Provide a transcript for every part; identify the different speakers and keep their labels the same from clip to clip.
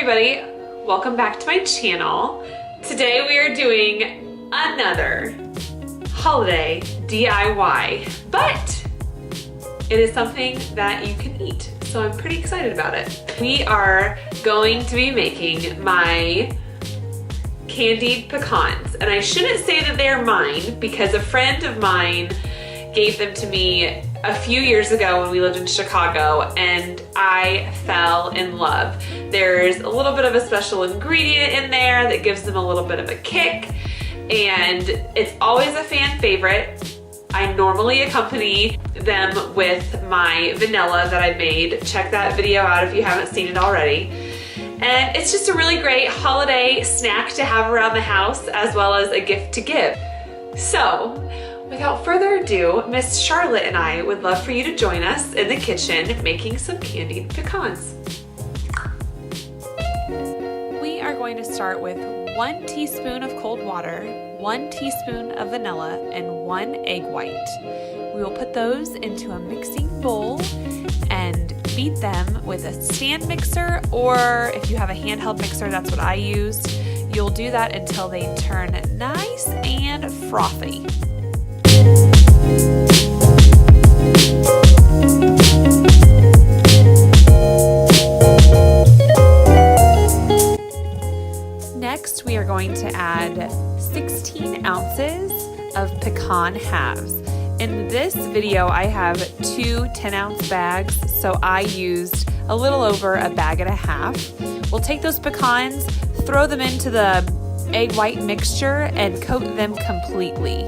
Speaker 1: everybody, welcome back to my channel. Today we are doing another holiday DIY, but it is something that you can eat, so I'm pretty excited about it. We are going to be making my candied pecans, and I shouldn't say that they're mine because a friend of mine gave them to me a few years ago when we lived in Chicago, and I fell in love. There's a little bit of a special ingredient in there that gives them a little bit of a kick, and it's always a fan favorite. I normally accompany them with my vanilla that I made. Check that video out if you haven't seen it already. And it's just a really great holiday snack to have around the house, as well as a gift to give. So, without further ado, Miss Charlotte and I would love for you to join us in the kitchen making some candied pecans. We are going to start with 1 teaspoon of cold water, 1 teaspoon of vanilla, and 1 egg white. We will put those into a mixing bowl and beat them with a stand mixer, or if you have a handheld mixer, that's what I used. You'll do that until they turn nice and frothy. Next, we are going to add 16 ounces of pecan halves. In this video, I have 2 10-ounce bags, so I used a little over a bag and a half. We'll take those pecans, throw them into the egg white mixture, and coat them completely.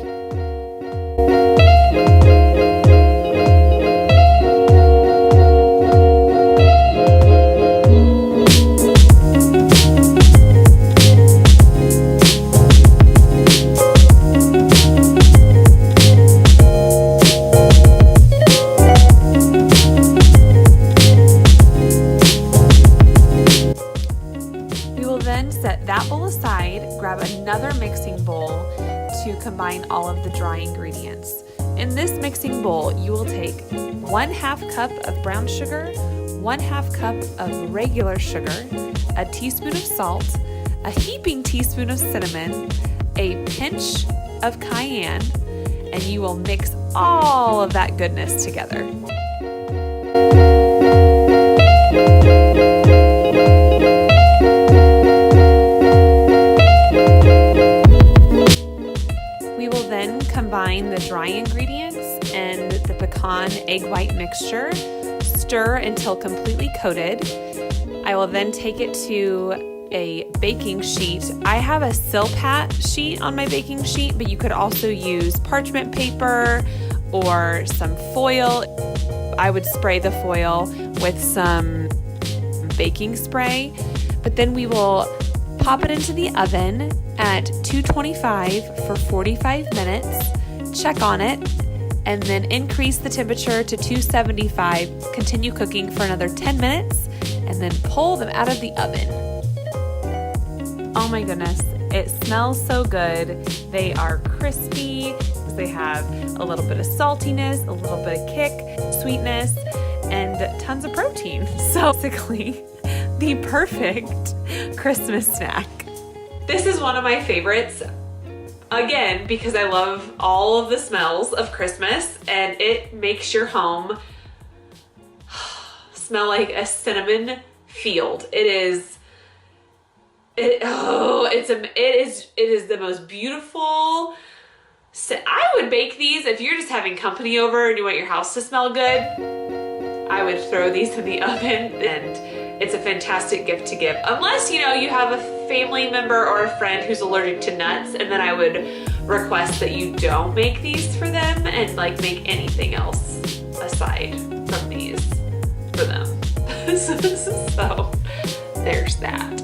Speaker 1: Set that bowl aside, grab another mixing bowl to combine all of the dry ingredients. In this mixing bowl, you will take 1/2 cup of brown sugar, 1/2 cup of regular sugar, a teaspoon of salt, a heaping teaspoon of cinnamon, a pinch of cayenne, and you will mix all of that goodness together. Combine the dry ingredients and the pecan egg white mixture. Stir until completely coated. I will then take it to a baking sheet. I have a Silpat sheet on my baking sheet, but you could also use parchment paper or some foil. I would spray the foil with some baking spray, but then we will pop it into the oven at 225 for 45 minutes, check on it, and then increase the temperature to 275, continue cooking for another 10 minutes, and then pull them out of the oven. Oh my goodness, it smells so good. They are crispy, they have a little bit of saltiness, a little bit of kick, sweetness, and tons of protein. So basically, the perfect Christmas snack. This is one of my favorites, again, because I love all of the smells of Christmas, and it makes your home smell like a cinnamon field. It is the most beautiful. I would bake these if you're just having company over and you want your house to smell good. I would throw these in the oven, and it's a fantastic gift to give. Unless, you have a family member or a friend who's allergic to nuts, and then I would request that you don't make these for them and make anything else aside from these for them. So there's that.